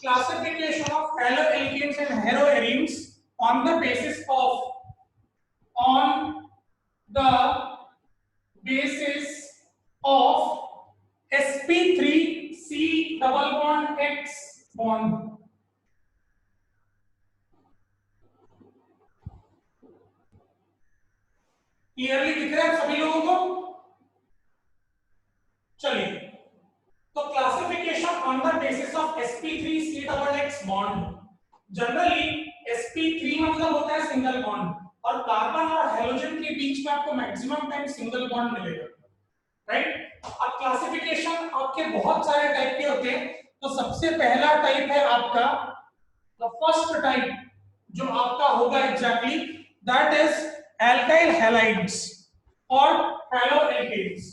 classification of haloalkanes and heteroarenes on the basis of sp3c double bond x bond. Clearly दिख रहा है सभी लोगों को? चलिए, तो classification on the basis of sp3c double x bond. Generally sp3 मतलब होता है सिंगल बॉन्ड, और कार्बन और हेलोजन के बीच में आपको मैक्सिमम टाइम सिंगल बॉन्ड मिलेगा, राइट? अब क्लासिफिकेशन आपके बहुत सारे टाइप के होते हैं. तो सबसे पहला टाइप है आपका, द फर्स्ट टाइप जो आपका होगा exactly, that is alkyl halides और haloalkanes.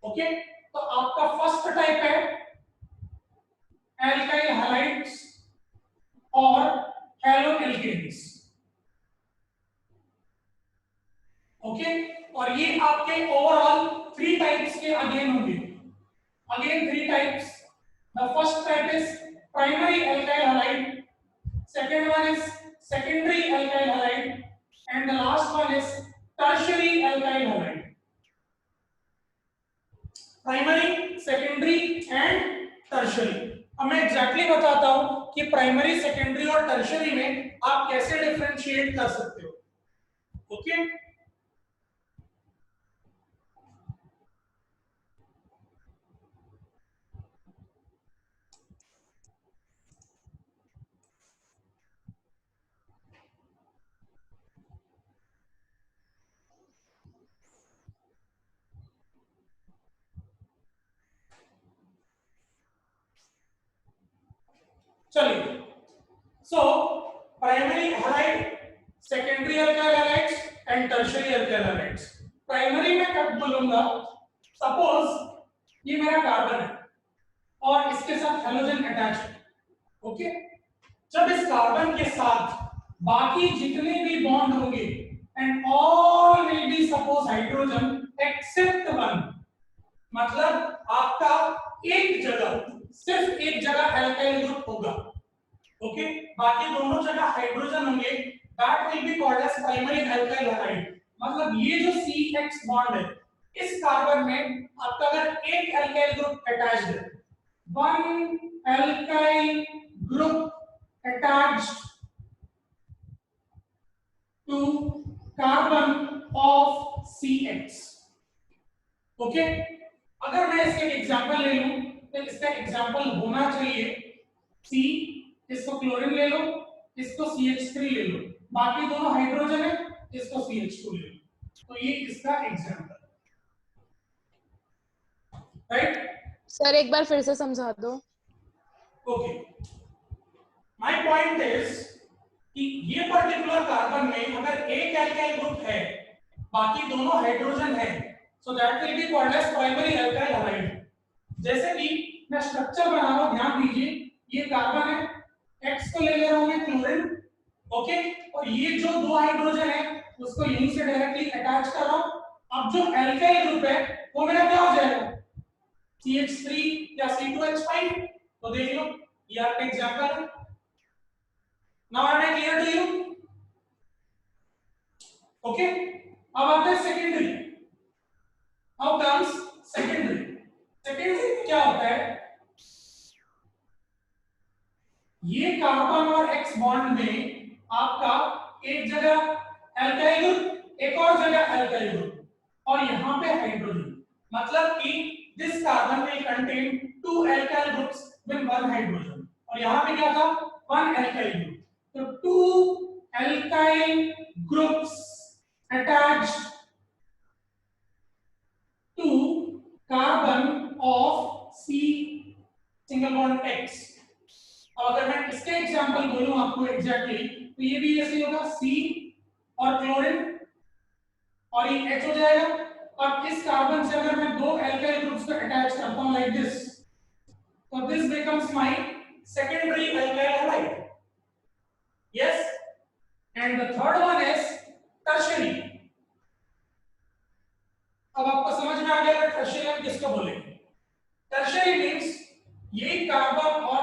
ओके, तो आपका फर्स्ट टाइप है alkyl halides और haloalkanes. ओके, और ये आपके ओवरऑल 3 टाइप्स के अगेन होंगे. Again 3 types. The first type is primary alkyl halide, second one is secondary alkyl halide, and the last one is tertiary alkyl halide. Primary, secondary and tertiary. अब मैं exactly बताता हूं कि primary, secondary और tertiary में आप कैसे differentiate कर सकते हो. ओके, चलिए. So primary halide, secondary alkyl halides and tertiary alkyl halides. Primary में कब बोलूंगा, सपोज ये मेरा कार्बन है और इसके साथ हेलोजन अटैच है. ओके, जब इस कार्बन के साथ बाकी जितने भी बॉन्ड होंगे and all will be suppose hydrogen except one, मतलब आपका एक जगह, सिर्फ एक जगह एल्काइल ग्रुप होगा. ओके, बाकी दोनों जगह हाइड्रोजन होंगे. That will be called as primary alkyl halide. मतलब ये जो CX बॉन्ड है, इस कार्बन में आपका अगर एक अल्काइल ग्रुप अटैच्ड है, one alkyl group attached to carbon of CX. Okay, अगर मैं इसके एग्जांपल ले लूं तो इसका एग्जांपल होना चाहिए C. इसको क्लोरीन ले लो, इसको CH3 ले लो, बाकी दोनों हाइड्रोजन है, इसको CH2 ले लो. तो ये इसका एग्जांपल, राइट? सर एक बार फिर से समझा दो. ओके, माय पॉइंट इज कि ये पर्टिकुलर कार्बन में अगर एक अल्काइल ग्रुप है, बाकी दोनों हाइड्रोजन है, so that will be called as primary alkyl halide. जैसे कि मैं स्ट्रक्चर बना रहा हूं, ध्यान दीजिए, ये कार्बन है, X को ले ले रहा हूं मैं क्लोरीन. ओके, और ये जो दो हाइड्रोजन है उसको यहीं से डायरेक्टली अटैच कर रहा हूं. अब जो अल्काइल ग्रुप है वो मेरा क्या हो जाएगा, CH3 या C2H5. तो देख लो, ये आपका एग्जांपल है. Now I am clear to you? Okay, अब आता है secondary. How comes secondary? Secondary क्या होता है, ये कार्बन और X बॉन्ड में आपका एक जगह अल्काइल ग्रुप, एक और जगह अल्काइल ग्रुप, और यहां पे हाइड्रोजन. मतलब कि this carbon will contain 2 alkyl groups with 1 hydrogen, और यहां पे क्या था, 1 अल्काइल ग्रुप. तो 2 alkyl groups attached to carbon of C single bond X. अब अगर मैं इसके एग्जांपल बोलूं आपको एग्जैक्टली, तो ये भी ऐसे होगा, C और क्लोरीन और ये H हो जाएगा. अब इस कार्बन से अगर मैं दो अल्काइल ग्रुप्स को अटैच करता हूं लाइक दिस, तो this becomes my secondary alkyl halide. Yes, and the third one is tertiary. अब आपको समझ में आ गया टर्शियरी हम किसको बोलेंगे. टर्शियरी मींस ये कार्बन और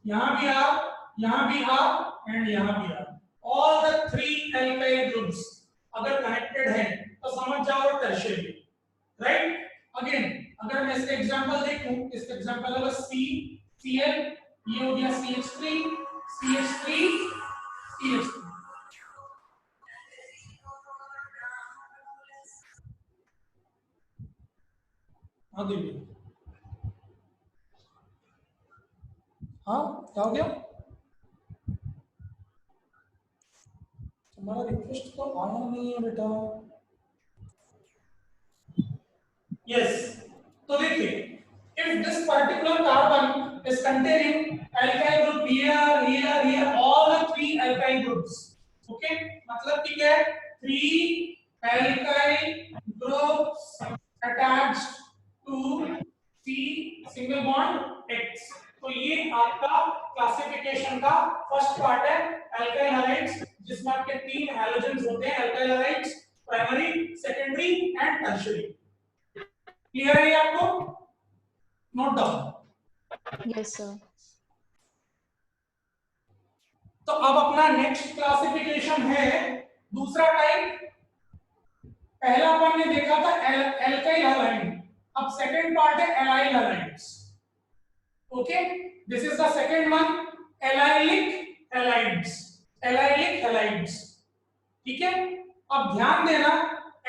यहाँ भी R, यहाँ भी R एंड यहाँ भी R। All the 3 alkyl groups अगर कनेक्टेड है तो समझ जाओ टर्शियरी, राइट। अगेन अगर मैं इसका एग्जांपल देखूं, इसका एग्जांपल होगा CCl, ये हो गया CH3 CH3 CH3। हाँ देखिए, हाँ क्या हो गया, हमारा रिक्वेस्ट तो आया नहीं है बेटा। यस, तो देखिए, if this particular carbon is containing alkyl group here all the 3 alkyl groups, okay, मतलब कि क्या है, 3 alkyl groups attached to C single bond X। तो ये आपका क्लासिफिकेशन का फर्स्ट पार्ट है, alkyl halides, जिसमें आपके 3 हैलोजेंस होते हैं, alkyl halides, primary, secondary and tertiary. Clear है ये आपको? Note down. Yes sir. तो अब अपना नेक्स्ट क्लासिफिकेशन है दूसरा टाइप। पहला अपन ने देखा था एल्काइल हैलाइड, अब सेकंड पार्ट है allyl halides. Okay, this is the second one, allylic halides, allylic halides. ठीक है, अब ध्यान देना,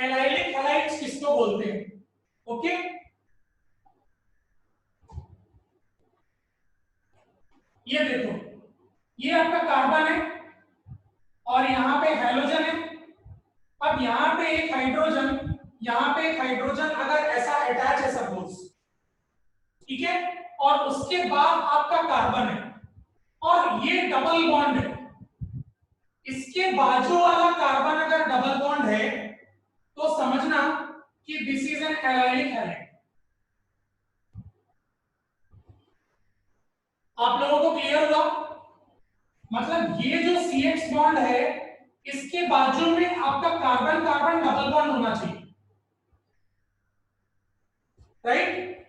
एलाइलिक हैलाइड्स किसको बोलते हैं? ओके, ये देखो, ये आपका कार्बन है और यहाँ पे हैलोजन है। अब यहाँ पे एक हाइड्रोजन, यहाँ पे एक हाइड्रोजन अगर ऐसा अटैच है सपोज, ठीक है, और उसके बाद आपका कार्बन है और ये डबल बॉन्ड है, इसके बाजू वाला कार्बन अगर डबल बॉन्ड है तो समझना कि this is an allylic halide. आप लोगों को क्लियर हुआ? मतलब ये जो CH बॉन्ड है, इसके बाजू में आपका कार्बन कार्बन डबल बॉन्ड होना चाहिए, right?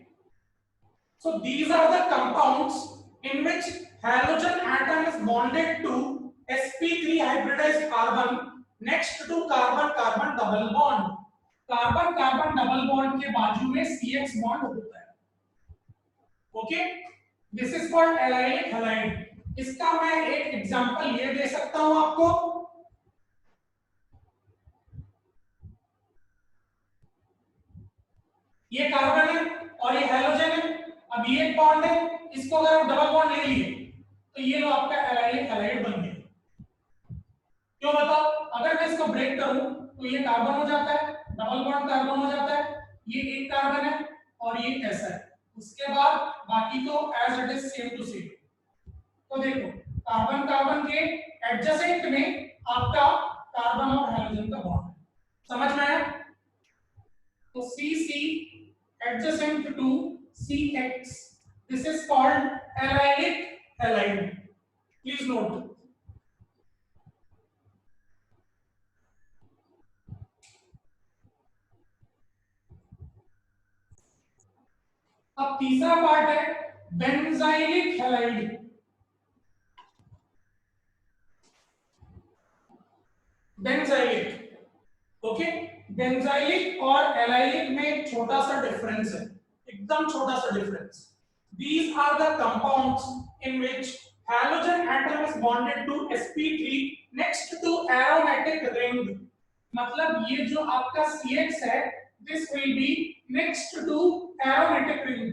So these are the compounds in which halogen atom is bonded to sp3 hybridized carbon next to carbon carbon double bond। Carbon carbon double bond के बाजू में CH बॉन्ड होता है। Okay, this is called allylic halide. इसका मैं एक example ये दे सकता हूं आपको, ये कार्बन है और ये हैलोजन है, अब ये एक बॉन्ड है, इसको अगर आप डबल बॉन्ड ले लिए तो ये लो आपका एलाइलिक हैलाइड बन गया। क्यों बताओ? अगर मैं इसको ब्रेक करूं तो ये कार्बन हो जाता है, डबल बॉन्ड कार्बन हो जाता है, ये एक कार्बन है और ये ऐसा है, उसके बाद बाकी तो as it is same to same. तो देखो, कार्बन कार्बन के एडजेसेंट में आपका कार्बन और हाइड्रोजन का बॉन्ड है, समझ में आया? तो CC adjacent to CX, this is called arylic halide। Please note। अब तीसरा पार्ट है benzylic halide. Benzylic, okay, benzylic और एलाइलिक में एक छोटा सा डिफरेंस है, एकदम छोटा सा difference. These are the compounds in which halogen atom is bonded to sp3 next to aromatic ring। मतलब ये जो आपका CX है, this will be next to aromatic ring,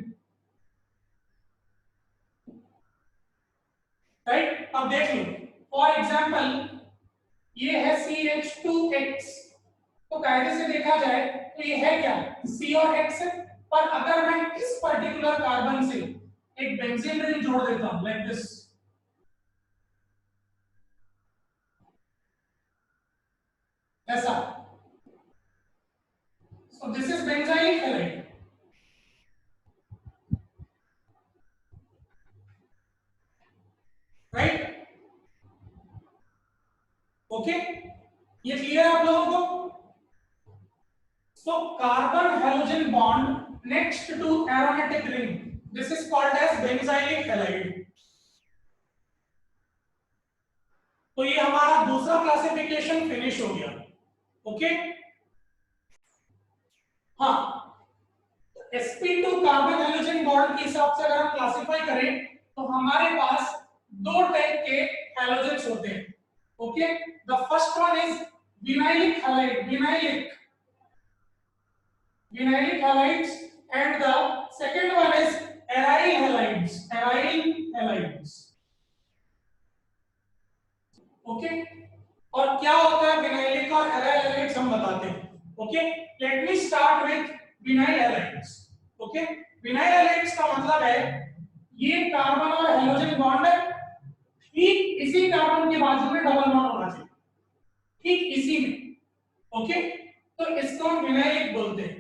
right? अब देख लो, फॉर एग्जांपल ये है CH2X, तो कायदे से देखा जाए तो ये है क्या, C और X है, पर अगर मैं इस पर्टिकुलर कार्बन से एक बेंजीन रिंग जोड़ देता हूं लाइक दिस, ऐसा, सो this is benzylic halide, right? Okay, ये क्लियर है आप लोगों को? So carbon halogen bond next to aromatic ring, this is called as benzylic halide। तो ये हमारा दूसरा क्लासिफिकेशन फिनिश हो गया। ओके, हाँ, sp2 कार्बन हाइड्रोजन बॉन्ड के हिसाब से अगर हम क्लासिफाई करें तो हमारे पास दो टाइप के हैलोजेंस होते हैं। Okay, the first one is vinylic halide, vinylic halides, and the second one is aryl halides. Okay, और क्या होता है विनाइलिक और एराइल हैलाइड्स हम बताते हैं। Okay, let me start with vinyl halides. Okay, vinyl halides का मतलब है ये कार्बन और हाइड्रोजन बॉन्ड है, ठीक इसी कार्बन के बाजू में डबल बॉन्ड होना चाहिए, ठीक इसी में। ओके, तो इसको हम विनाइलिक बोलते हैं।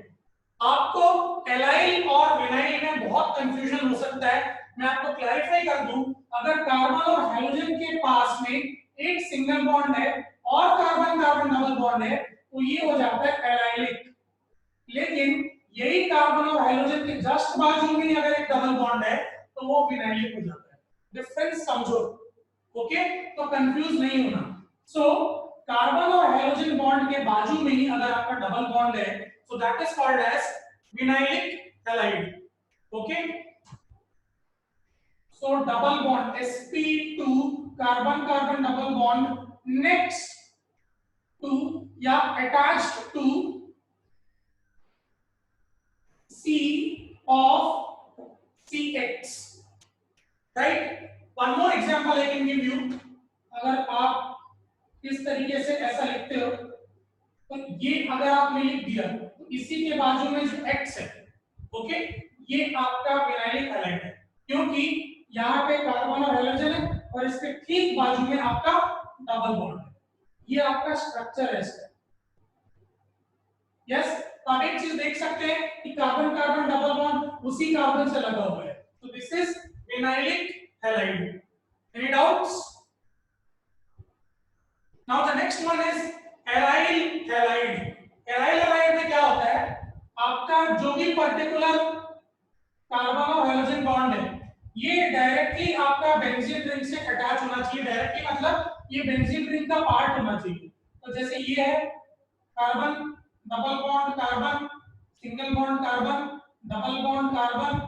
आपको एलाइल और विनाइल में बहुत कंफ्यूजन हो सकता है, मैं आपको क्लैरिफाई कर दूं। अगर कार्बन और हाइड्रोजन के पास में एक सिंगल बॉन्ड है और कार्बन कार्बन डबल बॉन्ड है तो ये हो जाता है एलाइलिक। लेकिन यही कार्बन और हाइड्रोजन के जस्ट बाजू में अगर एक डबल बॉन्ड है तो वो विनाइलिक हो जाता है। डिफरेंस समझो। ओके, तो कंफ्यूज नहीं होना। सो कार्बन और हाइड्रोजन बॉन्ड के बाजू में ही अगर आपका डबल बॉन्ड है so that is called as vinylic halide. Okay, so double bond sp2 carbon carbon double bond next to या attached to c of CX, right? One more example I can give you. अगर आप इस तरीके से ऐसा लिखते हो तो ये अगर आपने लिख दिया तो इसी के बाजू में जो X है, ओके, ये आपका विनाइलिक हैलाइड है, क्योंकि यहाँ पे कार्बन और हाइड्रोजन है और इसके ठीक बाजू में आपका डबल बॉन्ड है। ये आपका स्ट्रक्चर है इसका। यस, तो आप एक चीज देख सकते हैं कि कार्बन कार्बन डबल बॉन्ड उसी कार्बन से लगा हुआ है, तो this is vinylic halide. Any doubts? Now the next one is aryl halide. Aryl halide में क्या होता है, आपका जो भी पर्टिकुलर कार्बन और हाइड्रोजन बॉन्ड है ये डायरेक्टली आपका बेंजीन रिंग से अटैच होना चाहिए। डायरेक्टली मतलब ये बेंजीन रिंग का पार्ट होना चाहिए। तो जैसे ये है carbon double bond carbon, single bond carbon, double bond carbon,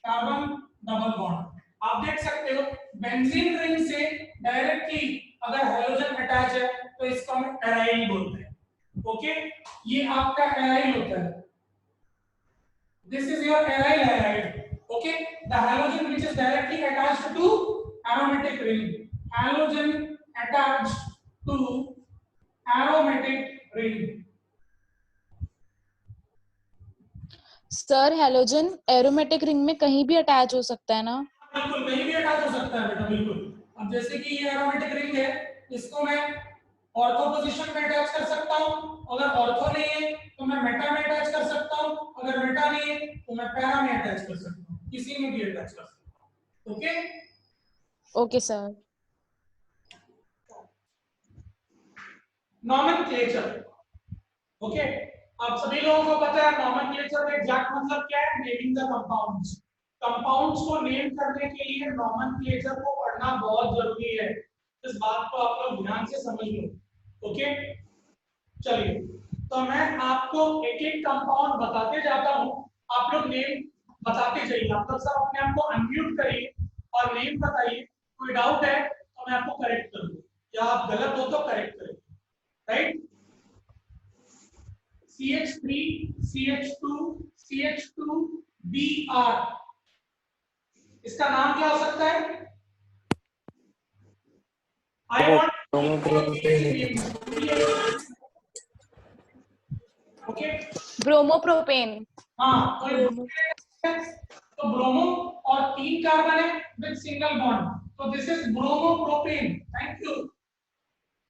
carbon double bond. आप देख सकते हो बेंजीन रिंग से डायरेक्टली अगर हाइड्रोजन अटैच है तो इसको हम एराइल बोलते हैं। ओके, ये आपका एराइल होता है। This is your aryl halide. Okay, the halogen which is directly attached to aromatic ring. Halogen attached to aromatic ring. Sir halogen aromatic ring में कहीं भी अटैच हो सकता है ना? बिल्कुल कहीं भी अटैच हो सकता है बेटा, बिल्कुल। अब जैसे कि ये एरोमेटिक रिंग है, इसको मैं ऑर्थो पोजीशन में अटैच कर सकता हूं, अगर ऑर्थो नहीं है तो मैं मेटा में अटैच कर सकता हूं, अगर मेटा नहीं है तो मैं पैरा में अटैच कर सकता हूं, किसी में भी अटैच कर सकता हूं। Okay, okay sir. Nomenclature. Okay, आप सभी लोगों को पता है नॉमेनक्लेचर का एग्जैक्ट मतलब क्या है, नेमिंग द कंपाउंड्स। कंपाउंड्स को नेम करने के लिए नॉमेनक्लेचर को पढ़ना बहुत जरूरी है, इस बात को आप लोग ध्यान से समझ लो। ओके, चलिए, तो मैं आपको एक एक कंपाउंड बताते जाता हूं, आप लोग नेम बताते जाइए। आप लोग सब अपने आप को अनम्यूट करिए और नेम बताइए। कोई डाउट है तो मैं आपको करेक्ट करूंगा, या आप गलत हो तो करेक्ट करिए, right? CH3 CH2 CH2 Br, इसका नाम क्या हो सकता है? I want okay, bromopropane. हाँ, तो ब्रोमो और 3 कार्बन है विद सिंगल बॉन्ड, तो this is bromopropane. Thank you.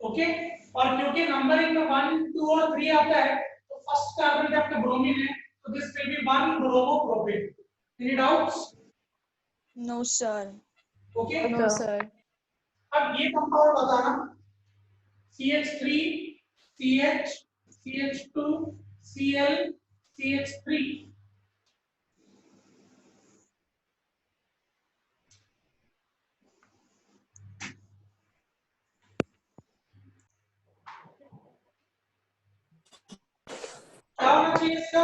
Okay, और क्योंकि नंबरिंग में 1 2 और 3 आता है तो फर्स्ट कार्बन जब आपका ब्रोमीन है तो this will be 1 bromopropane. Any doubts? No sir. Okay, no sir. अब ये कंपाउंड बताना, CH3 CH CH2 Cl CH3। चाहिए इसका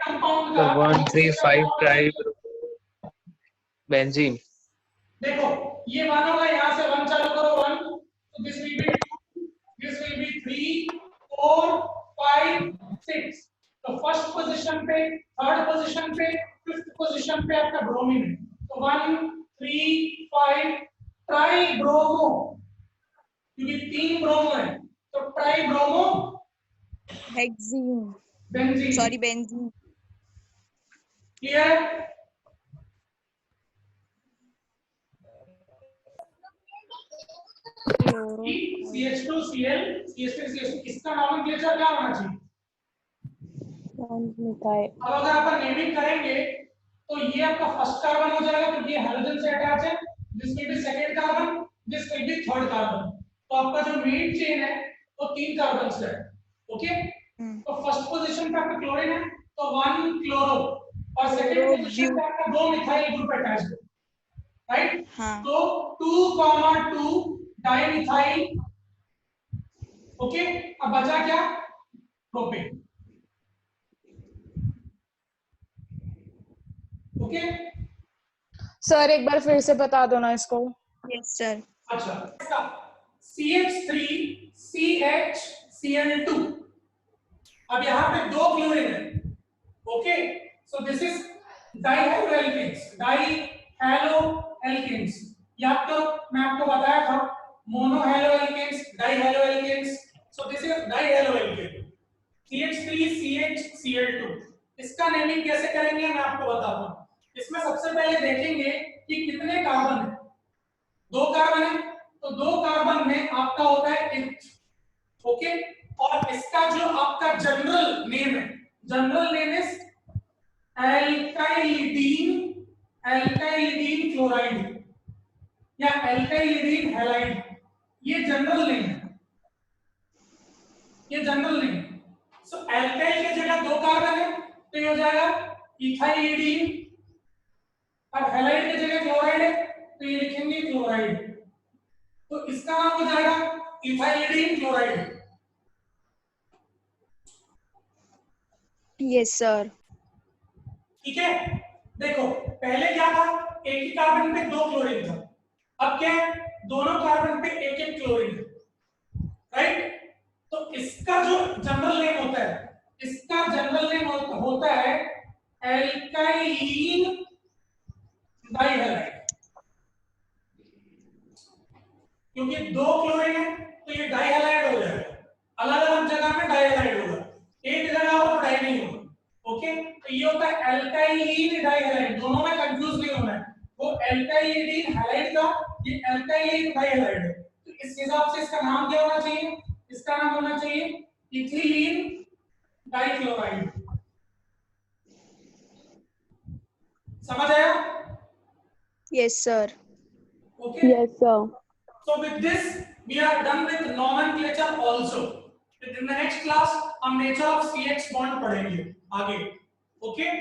कंपाउंड का 135 ट्राई बेंजीन। देखो ये 1 होगा, यहाँ से 1 चालू करो 1, तो this will B 2, this will B 3 4 5 6। तो फर्स्ट पोजीशन पे, थर्ड पोजीशन पे, फिफ्थ पोजीशन पे आपका ब्रोमीन है। तो 1 3 5 ट्राई ब्रोमो, क्योंकि 3 ब्रोमो है तो try bromo hexene, benzene. Sorry benzene. Clear? CH2Cl CH3CH2 इसका नॉमेनक्लेचर क्या होना चाहिए? अब अगर अपन नेमिंग करेंगे तो ये आपका फर्स्ट कार्बन हो जाएगा क्योंकि ये हाइड्रोजन से अटैच है, this will B second carbon, this will B third carbon. तो आपका जो मेन चेन है वो 3 कार्बन से है। ओके, तो फर्स्ट पोजीशन पे आपका क्लोरीन है तो 1 क्लोरो, और सेकंड पोजीशन पे आपका 2 मिथाइल ग्रुप अटैच है, राइट? हाँ। तो 2,2 डाइमिथाइल। ओके, अब बचा क्या? प्रोपेन। ओके सर एक बार फिर से बता दो ना इसको। Yes sir. अच्छा, इसका CH3CHCl2, अब यहाँ पे 2 क्लोरीन है। Okay, so this is dihaloalkanes, dihaloalkanes. या तो मैं आपको बताया था मोनोहैलोएल्केन्स, डाइहैलोएल्केन्स, सो दिस इज डाइहैलोएल्केन CH3CHCl2। इसका नेमिंग कैसे करेंगे मैं आपको बताता हूँ। इसमें सबसे पहले देखेंगे कि कितने कार्बन है। 2 कार्बन है तो 2 कार्बन में आपका होता है H। ओके, और इसका जो आपका जनरल नेम है, जनरल नेम इज एल्काइलिडीन, एल्काइलिडीन क्लोराइड या एल्काइलिडीन हैलाइड। ये जनरल नेम है, ये जनरल नेम है। सो एल्काइल की जगह 2 कार्बन है तो ये हो जाएगा इथाइलिडीन, और हैलाइड की जगह क्लोराइड है तो ये लिखेंगे क्लोराइड, तो इसका नाम हो जाएगा इथाइलिडीन क्लोराइड। Yes sir. ठीक है, देखो पहले क्या था, एक ही कार्बन पे 2 क्लोरीन था, अब क्या है, दोनों कार्बन पे एक एक क्लोरीन है, राइट? तो इसका जो जनरल नेम होता है, इसका जनरल नेम होता है एल्काइलिन डाइहैलाइड, क्योंकि 2 क्लोरीन है तो ये डाइहैलाइड हो जाएगा। अलग अलग जगह में डाइहैलाइड होगा, एक जगह हो तो डाई नहीं होगा। ओके, तो ये होता है एल्काइलिन डाइहैलाइड, दोनों में कंफ्यूज नहीं होना है। वो एल्काइलिन हैलाइड का, ये एल्काइलिन डाइहैलाइड है, तो इस हिसाब से इसका नाम क्या होना चाहिए? इसका नाम होना चाहिए इथिलीन डाइक्लोराइड। समझ आया? Yes sir. Okay. Yes, sir. So with this we are done with nomenclature also. In the next class हम nature of CH bond पढ़ेंगे आगे. Okay.